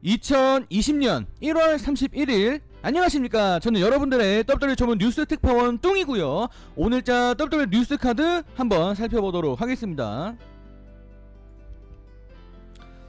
2020년 1월 31일 안녕하십니까. 저는 여러분들의 WWE 전문 뉴스 특파원 뚱이고요. 오늘자 WWE 뉴스 카드 한번 살펴보도록 하겠습니다.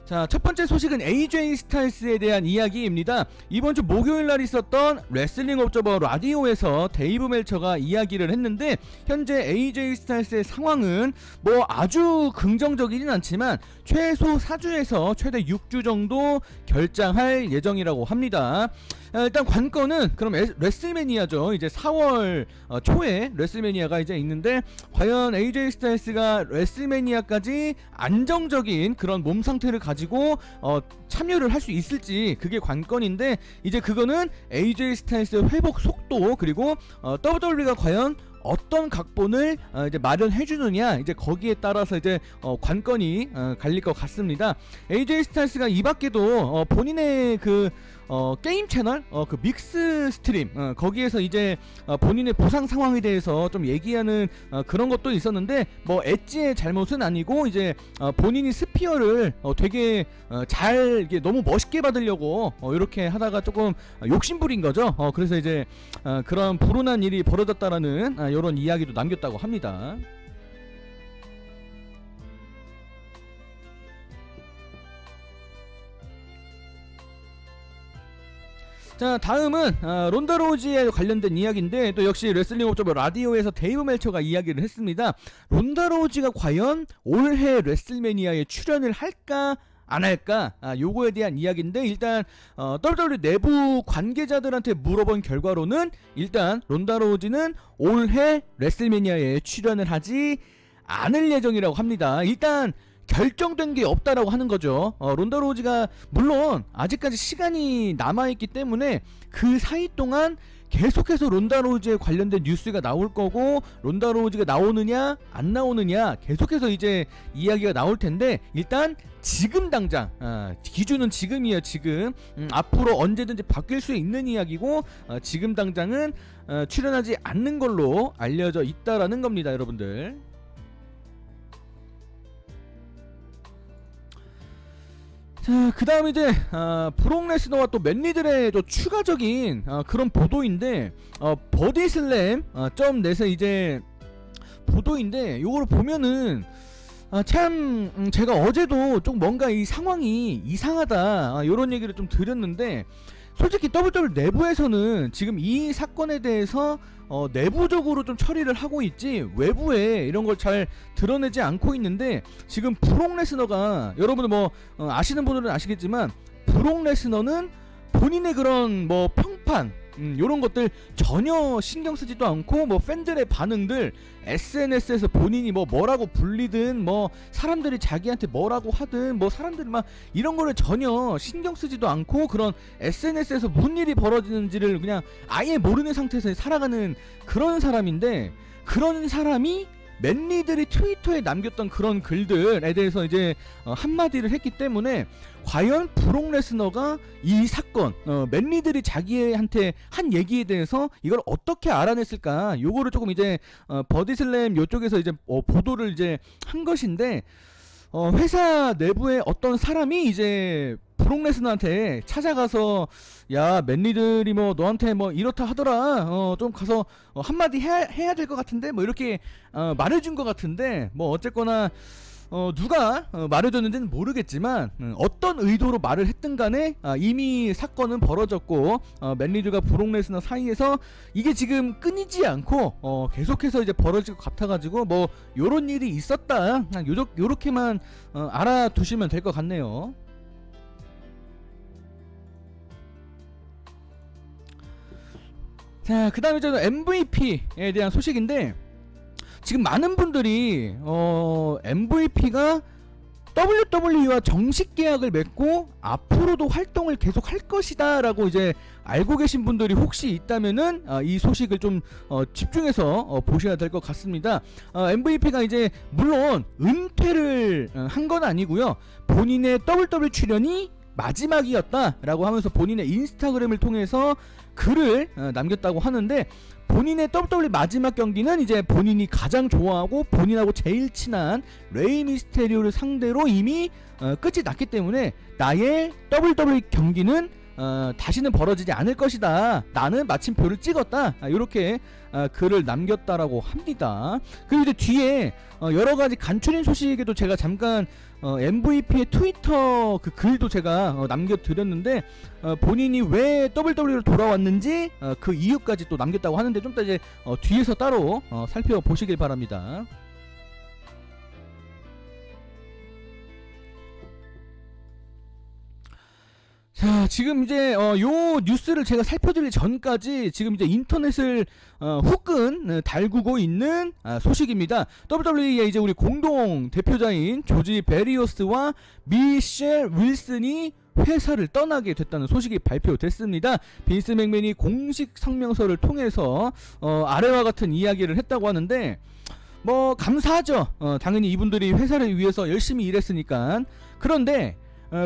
자, 첫번째 소식은 AJ 스타일스에 대한 이야기입니다. 이번주 목요일날 있었던 레슬링 옵저버 라디오에서 데이브 멜처가 이야기를 했는데, 현재 AJ 스타일스의 상황은 뭐 아주 긍정적이진 않지만 최소 4주에서 최대 6주 정도 결장할 예정이라고 합니다. 일단 관건은 그럼 레슬매니아죠. 이제 4월 초에 레슬매니아가 이제 있는데, 과연 AJ 스타일스가 레슬매니아까지 안정적인 그런 몸 상태를 가지고 참여를 할 수 있을지, 그게 관건인데, 이제 그거는 AJ 스타일스의 회복 속도, 그리고 WWE가 과연 어떤 각본을 이제 마련해주느냐, 이제 거기에 따라서 이제 관건이 갈릴 것 같습니다. AJ 스타일스가 이 밖에도 본인의 그 게임 채널 그 믹스 스트림 거기에서 이제 본인의 부상 상황에 대해서 좀 얘기하는 그런 것도 있었는데, 뭐 엣지의 잘못은 아니고 이제 본인이 스피어를 되게 잘 이게 너무 멋있게 받으려고 이렇게 하다가 조금 욕심부린 거죠. 그래서 이제 그런 불운한 일이 벌어졌다라는 이런 이야기도 남겼다고 합니다. 자, 다음은 론다 로우지에 관련된 이야기인데, 또 역시 레슬링 옵저버 라디오에서 데이브 멜처가 이야기를 했습니다. 론다 로우지가 과연 올해 레슬매니아에 출연을 할까 안 할까, 요거에 대한 이야기인데, 일단 WWE 내부 관계자들한테 물어본 결과로는 일단 론다 로우지는 올해 레슬매니아에 출연을 하지 않을 예정이라고 합니다. 일단 결정된 게 없다라고 하는 거죠. 론다 로우지가 물론 아직까지 시간이 남아있기 때문에 그 사이 동안 계속해서 론다 로우지에 관련된 뉴스가 나올 거고, 론다 로우지가 나오느냐 안 나오느냐 계속해서 이제 이야기가 나올 텐데, 일단 지금 당장 기준은 지금이에요. 지금 앞으로 언제든지 바뀔 수 있는 이야기고, 지금 당장은 출연하지 않는 걸로 알려져 있다라는 겁니다, 여러분들. 자, 그 다음 이제 브록 레스너와 또 맨리들의 또 추가적인 그런 보도인데, 버디슬램 .net에 이제 보도인데, 요거를 보면은 참 제가 어제도 좀 뭔가 이 상황이 이상하다 요런 얘기를 좀 드렸는데, 솔직히 WWE 내부에서는 지금 이 사건에 대해서 내부적으로 좀 처리를 하고 있지, 외부에 이런 걸 잘 드러내지 않고 있는데, 지금 브록 레스너가, 여러분들 뭐 아시는 분들은 아시겠지만, 브록 레스너는 본인의 그런 뭐 평판 요런 것들 전혀 신경 쓰지도 않고, 뭐 팬들의 반응들 SNS에서 본인이 뭐라고 불리든, 뭐 사람들이 자기한테 뭐라고 하든, 뭐 사람들이 막 이런 거를 전혀 신경 쓰지도 않고, 그런 SNS에서 무슨 일이 벌어지는지를 그냥 아예 모르는 상태에서 살아가는 그런 사람인데, 그런 사람이 맨리들이 트위터에 남겼던 그런 글들에 대해서 이제 한마디를 했기 때문에, 과연 브록 레스너가 이 사건 맨리들이 자기한테 한 얘기에 대해서 이걸 어떻게 알아냈을까, 요거를 조금 이제 버디슬램 요쪽에서 이제 보도를 이제 한 것인데, 회사 내부에 어떤 사람이 이제 브록 레스너한테 찾아가서, 야, 맨리들이 뭐 너한테 뭐 이렇다 하더라, 좀 가서 한마디 해야 될 것 같은데, 뭐 이렇게 말해준 것 같은데, 뭐 어쨌거나 누가 말해줬는지는 모르겠지만, 어떤 의도로 말을 했든 간에 이미 사건은 벌어졌고, 맨리들과 브록 레스너 사이에서 이게 지금 끊이지 않고 계속해서 이제 벌어질 것 같아가지고, 뭐 요런 일이 있었다, 그냥 요렇게만 알아두시면 될 것 같네요. 자, 그 다음에 저는 MVP에 대한 소식인데, 지금 많은 분들이 MVP가 WWE와 정식 계약을 맺고 앞으로도 활동을 계속 할 것이다 라고 이제 알고 계신 분들이 혹시 있다면은 이 소식을 좀 집중해서 보셔야 될 것 같습니다. MVP가 이제 물론 은퇴를 한 건 아니고요, 본인의 WWE 출연이 마지막이었다라고 하면서 본인의 인스타그램을 통해서 글을 남겼다고 하는데, 본인의 WWE 마지막 경기는 이제 본인이 가장 좋아하고 본인하고 제일 친한 레이 미스테리오를 상대로 이미 끝이 났기 때문에 나의 WWE 경기는 다시는 벌어지지 않을 것이다. 나는 마침표를 찍었다. 이렇게 글을 남겼다라고 합니다. 그리고 이제 뒤에 여러가지 간추린 소식에도 제가 잠깐 MVP의 트위터 그 글도 제가 남겨드렸는데, 본인이 왜 WWE로 돌아왔는지 그 이유까지 또 남겼다고 하는데, 좀 더 이제 뒤에서 따로 살펴보시길 바랍니다. 자, 지금 이제 요 뉴스를 제가 살펴드리기 전까지 지금 이제 인터넷을 후끈 달구고 있는 소식입니다. WWE의 이제 우리 공동 대표자인 조지 베리오스와 미셸 윌슨이 회사를 떠나게 됐다는 소식이 발표됐습니다. 빈스 맥맨이 공식 성명서를 통해서 아래와 같은 이야기를 했다고 하는데, 뭐 감사하죠. 당연히 이분들이 회사를 위해서 열심히 일했으니까. 그런데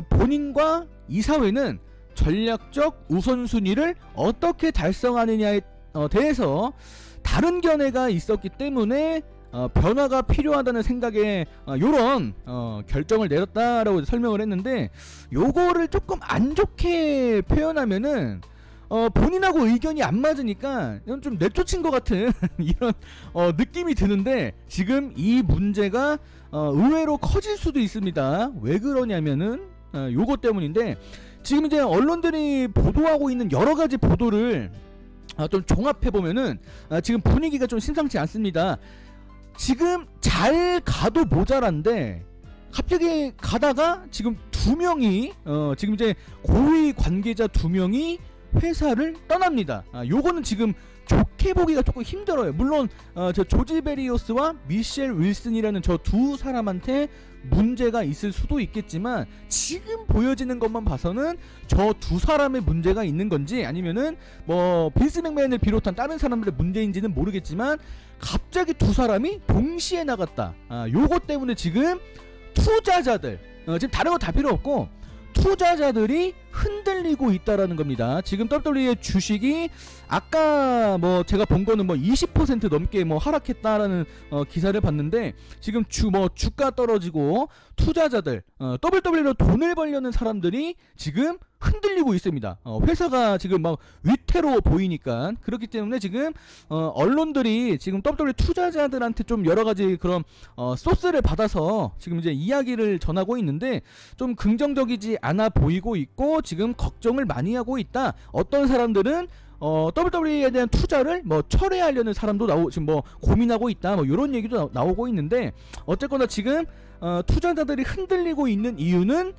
본인과 이사회는 전략적 우선순위를 어떻게 달성하느냐에 대해서 다른 견해가 있었기 때문에 변화가 필요하다는 생각에 요런 결정을 내렸다라고 설명을 했는데, 요거를 조금 안 좋게 표현하면은 본인하고 의견이 안 맞으니까 좀 내쫓은 것 같은 이런 느낌이 드는데, 지금 이 문제가 의외로 커질 수도 있습니다. 왜 그러냐면은 요거 때문인데, 지금 이제 언론들이 보도하고 있는 여러가지 보도를 좀 종합해보면은 지금 분위기가 좀 심상치 않습니다. 지금 잘 가도 모자란데 갑자기 가다가 지금 두 명이 지금 이제 고위 관계자 두 명이 회사를 떠납니다. 요거는 지금 좋게 보기가 조금 힘들어요. 물론 저 조지 베리오스와 미셸 윌슨이라는 저 두 사람한테 문제가 있을 수도 있겠지만, 지금 보여지는 것만 봐서는 저 두 사람의 문제가 있는 건지 아니면은 뭐 빈스 맥맨을 비롯한 다른 사람들의 문제인지는 모르겠지만, 갑자기 두 사람이 동시에 나갔다. 요거 때문에 지금 투자자들, 지금 다른 거 다 필요 없고 투자자들이 흔들리고 있다라는 겁니다. 지금 WWE의 주식이 아까 뭐 제가 본 거는 뭐 20% 넘게 뭐 하락했다라는 기사를 봤는데, 지금 주가 떨어지고 투자자들, WWE로 돈을 벌려는 사람들이 지금 흔들리고 있습니다. 회사가 지금 막 위태로워 보이니까. 그렇기 때문에 지금 언론들이 지금 WWE 투자자들한테 좀 여러가지 그런 소스를 받아서 지금 이제 이야기를 전하고 있는데, 좀 긍정적이지 않아 보이고 있고 지금 걱정을 많이 하고 있다. 어떤 사람들은 WWE에 대한 투자를 뭐 철회하려는 사람도 지금 뭐 고민하고 있다, 뭐 이런 얘기도 나오고 있는데, 어쨌거나 지금 투자자들이 흔들리고 있는 이유는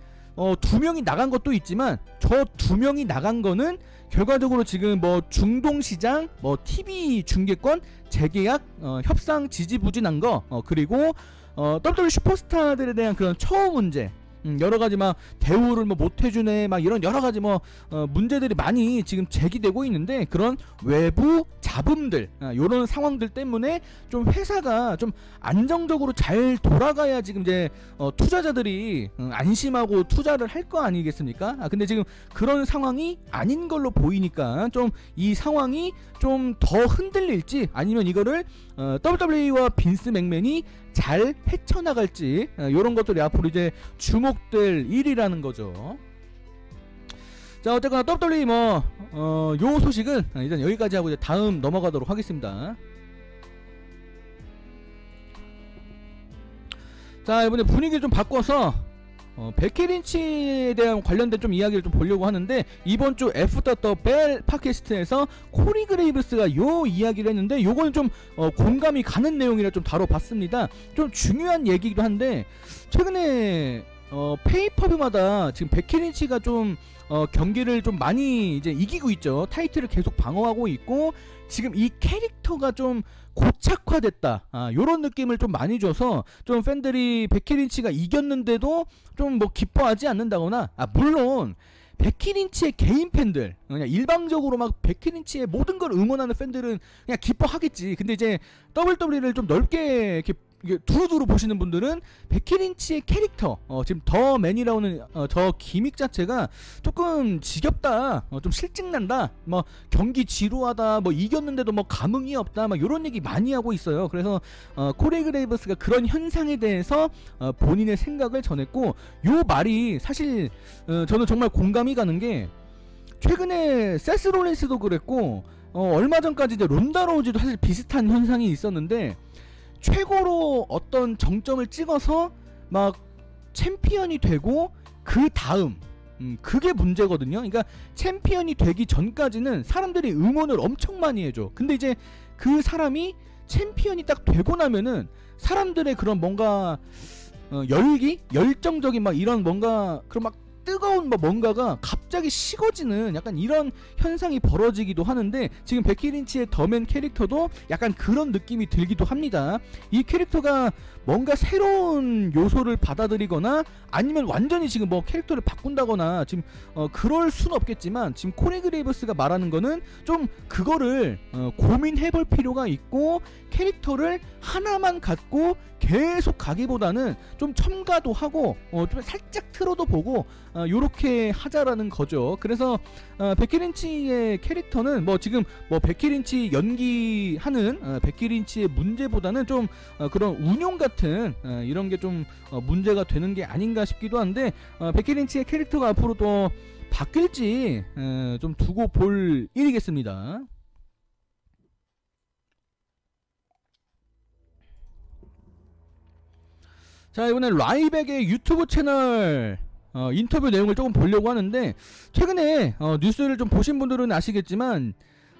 두 명이 나간 것도 있지만, 저 두 명이 나간 거는 결과적으로 지금 뭐 중동시장, 뭐 TV 중계권 재계약 협상 지지부진한 거, 그리고 WWE 슈퍼스타들에 대한 그런 처우 문제, 여러가지 막 대우를 뭐 못해주네, 막 이런 여러가지 뭐 문제들이 많이 지금 제기되고 있는데, 그런 외부 잡음들, 요런 상황들 때문에 좀 회사가 좀 안정적으로 잘 돌아가야 지금 이제 투자자들이 안심하고 투자를 할 거 아니겠습니까? 근데 지금 그런 상황이 아닌 걸로 보이니까 좀 이 상황이 좀 더 흔들릴지, 아니면 이거를 WWE와 빈스 맥맨이 잘 헤쳐나갈지, 이런 것들이 앞으로 이제 주목될 일이라는 거죠. 자, 어쨌거나 WWE 요 소식은 일단 여기까지 하고 이제 다음 넘어가도록 하겠습니다. 자, 이번에 분위기를 좀 바꿔서 베키 린치에 대한 관련된 좀 이야기를 좀 보려고 하는데, 이번 주 애프터 더 벨 팟캐스트에서 코리 그레이브스가 요 이야기를 했는데, 요거는 좀 공감이 가는 내용이라 좀 다뤄봤습니다. 좀 중요한 얘기기도 한데, 최근에 페이퍼뷰마다 지금 베키 린치가 좀 경기를 좀 많이 이제 이기고 있죠. 타이틀을 계속 방어하고 있고, 지금 이 캐릭터가 좀 고착화됐다, 요런 느낌을 좀 많이 줘서 좀 팬들이 베키 린치가 이겼는데도 좀 뭐 기뻐하지 않는다거나, 물론 베키 린치의 개인 팬들, 그냥 일방적으로 막 베키 린치의 모든 걸 응원하는 팬들은 그냥 기뻐하겠지. 근데 이제 WWE를 좀 넓게 이렇게 이게 두루두루 보시는 분들은 베키린치의 캐릭터 지금 더 맨이라는 저 기믹 자체가 조금 지겹다, 좀 실증난다, 뭐 경기 지루하다, 뭐 이겼는데도 뭐 감흥이 없다, 막 이런 얘기 많이 하고 있어요. 그래서 코리 그레이브스가 그런 현상에 대해서 본인의 생각을 전했고, 요 말이 사실 저는 정말 공감이 가는 게, 최근에 세스 롤린스도 그랬고 얼마 전까지 이제 론다 로우즈도 사실 비슷한 현상이 있었는데, 최고로 어떤 정점을 찍어서 막 챔피언이 되고 그 다음 그게 문제거든요. 그러니까 챔피언이 되기 전까지는 사람들이 응원을 엄청 많이 해줘. 근데 이제 그 사람이 챔피언이 딱 되고 나면은 사람들의 그런 뭔가 열기? 열정적인 막 이런 뭔가 그런 막 뜨거운 뭐 뭔가가 갑자기 식어지는 약간 이런 현상이 벌어지기도 하는데, 지금 베키린치의 더맨 캐릭터도 약간 그런 느낌이 들기도 합니다. 이 캐릭터가 뭔가 새로운 요소를 받아들이거나 아니면 완전히 지금 뭐 캐릭터를 바꾼다거나 지금 그럴 순 없겠지만, 지금 코리 그레이브스가 말하는 거는 좀 그거를 고민해볼 필요가 있고, 캐릭터를 하나만 갖고 계속 가기보다는 좀 첨가도 하고 좀 살짝 틀어도 보고 요렇게 하자라는 거죠. 그래서 베키린치의 캐릭터는 뭐 지금 뭐 베키린치 연기하는 베키린치의 문제보다는 좀 그런 운용 같은 이런 게 좀 문제가 되는 게 아닌가 싶기도 한데, 베키린치의 캐릭터가 앞으로 또 바뀔지 좀 두고 볼 일이겠습니다. 자, 이번엔 라이백의 유튜브 채널 인터뷰 내용을 조금 보려고 하는데, 최근에 뉴스를 좀 보신 분들은 아시겠지만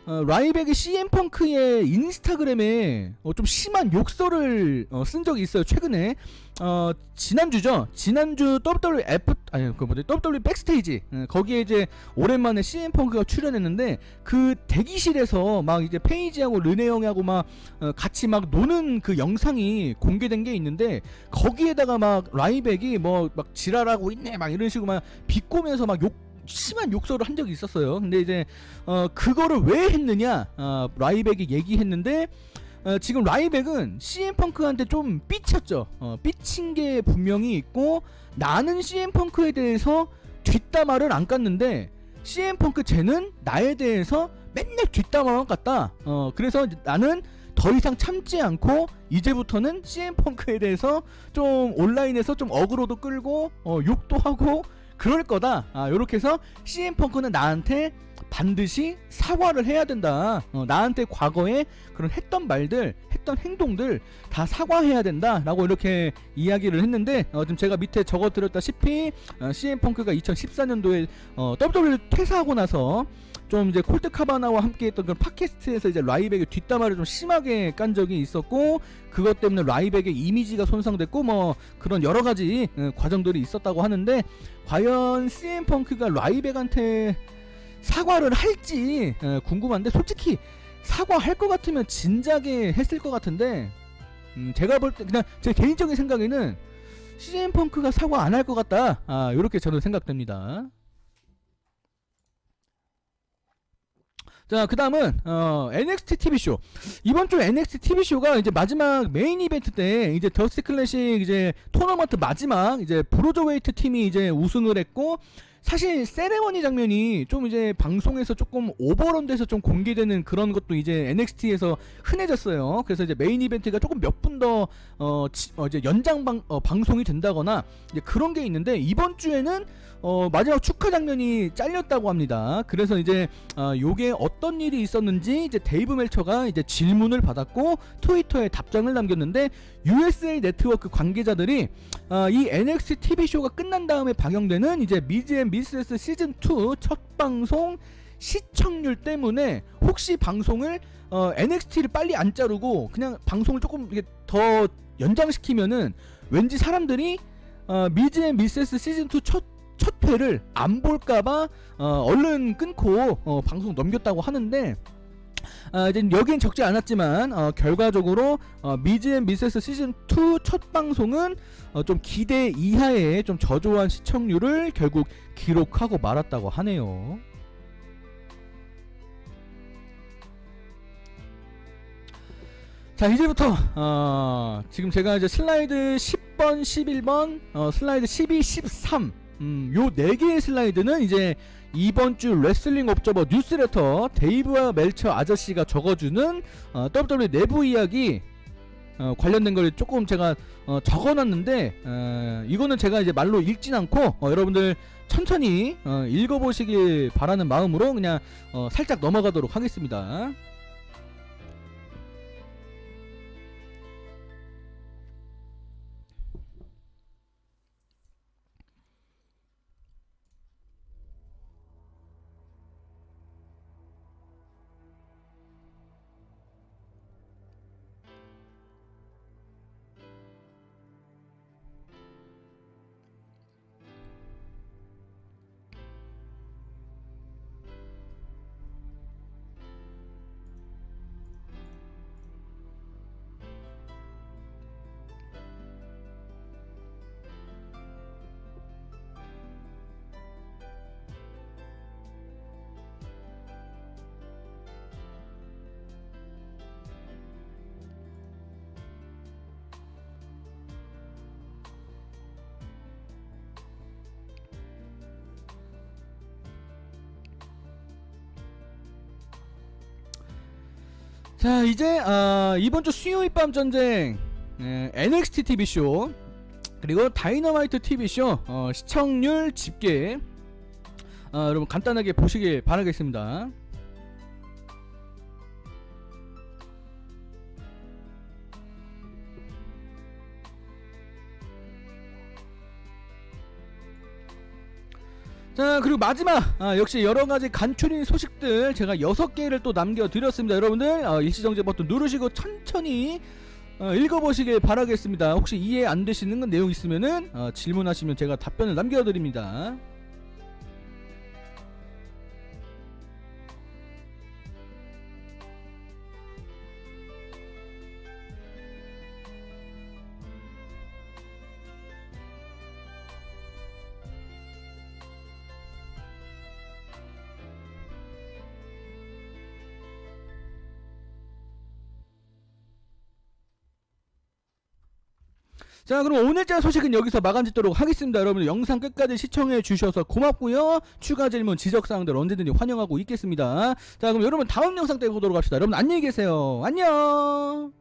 라이백이 CM펑크의 인스타그램에 좀 심한 욕설을 쓴 적이 있어요. 최근에 지난주죠. 지난주 WWE 백스테이지 거기에 이제 오랜만에 CM펑크가 출연했는데, 그 대기실에서 막 이제 페이지하고 르네 형하고 막 같이 막 노는 그 영상이 공개된 게 있는데, 거기에다가 막 라이백이 뭐 막 지랄하고 있네 막 이런 식으로 막 비꼬면서 막 심한 욕설을 한 적이 있었어요. 근데 이제 그거를 왜 했느냐, 라이백이 얘기했는데, 지금 라이백은 CM펑크한테 좀 삐쳤죠. 삐친 게 분명히 있고, 나는 CM펑크에 대해서 뒷담화를 안 깠는데 CM펑크 쟤는 나에 대해서 맨날 뒷담화만 깠다. 그래서 나는 더 이상 참지 않고 이제부터는 CM펑크에 대해서 좀 온라인에서 좀 어그로도 끌고 욕도 하고 그럴 거다. 요렇게 해서 CM펑크는 나한테 반드시 사과를 해야 된다. 나한테 과거에 그런 했던 말들, 했던 행동들 다 사과해야 된다 라고 이렇게 이야기를 했는데, 지금 제가 밑에 적어드렸다시피 CM펑크가 2014년도에 WWE 퇴사하고 나서 좀 이제 콜트 카바나와 함께 했던 그런 팟캐스트에서 이제 라이백의 뒷담화를 좀 심하게 깐 적이 있었고, 그것 때문에 라이백의 이미지가 손상됐고 뭐 그런 여러가지 과정들이 있었다고 하는데, 과연 CM펑크가 라이백한테 사과를 할지 궁금한데, 솔직히 사과할 것 같으면 진작에 했을 것 같은데, 제가 볼 때 그냥 제 개인적인 생각에는 CM펑크가 사과 안 할 것 같다, 요렇게 저는 생각됩니다. 자, 그 다음은 NXT TV쇼. 이번 주 NXT TV쇼가 이제 마지막 메인 이벤트 때 이제 더스티 클래식 이제 토너먼트 마지막 이제 브로저웨이트 팀이 이제 우승을 했고, 사실 세레머니 장면이 좀 이제 방송에서 조금 오버런돼서 좀 공개되는 그런 것도 이제 NXT에서 흔해졌어요. 그래서 이제 메인 이벤트가 조금 몇 분 더 이제 연장 방송이 된다거나 이제 그런 게 있는데, 이번 주에는 마지막 축하 장면이 잘렸다고 합니다. 그래서 이제 요게 어떤 일이 있었는지 이제 데이브 멜처가 이제 질문을 받았고 트위터에 답장을 남겼는데, USA 네트워크 관계자들이 이 NXT TV쇼가 끝난 다음에 방영되는 이제 미즈 앤 미세스 시즌2 첫 방송 시청률 때문에 혹시 방송을 NXT를 빨리 안 자르고 그냥 방송을 조금 이게 더 연장시키면은 왠지 사람들이 미즈 앤 미세스 시즌2 첫 회를 안 볼까봐 얼른 끊고 방송 넘겼다고 하는데, 이제 여긴 적지 않았지만 결과적으로 미즈 앤 미세스 시즌2 첫 방송은 좀 기대 이하의 좀 저조한 시청률을 결국 기록하고 말았다고 하네요. 자, 이제부터 지금 제가 이제 슬라이드 10번, 11번, 슬라이드 12, 13, 요 4개의 슬라이드는 이제 이번 주 레슬링 옵저버 뉴스레터 데이브와 멜처 아저씨가 적어주는 WWE 내부 이야기 관련된 걸 조금 제가 적어놨는데, 이거는 제가 이제 말로 읽진 않고 여러분들 천천히 읽어보시길 바라는 마음으로 그냥 살짝 넘어가도록 하겠습니다. 자, 이제 이번주 수요일 밤 전쟁, NXT TV쇼 그리고 다이너마이트 TV쇼 시청률 집계 여러분 간단하게 보시길 바라겠습니다. 자, 그리고 마지막 역시 여러가지 간추린 소식들 제가 6개를 또 남겨드렸습니다. 여러분들 일시정지 버튼 누르시고 천천히 읽어보시길 바라겠습니다. 혹시 이해 안되시는 내용 있으면은 질문하시면 제가 답변을 남겨드립니다. 자, 그럼 오늘자 소식은 여기서 마감 짓도록 하겠습니다. 여러분들 영상 끝까지 시청해 주셔서 고맙고요. 추가 질문 지적사항들 언제든지 환영하고 있겠습니다. 자, 그럼 여러분 다음 영상 때 보도록 합시다. 여러분 안녕히 계세요. 안녕.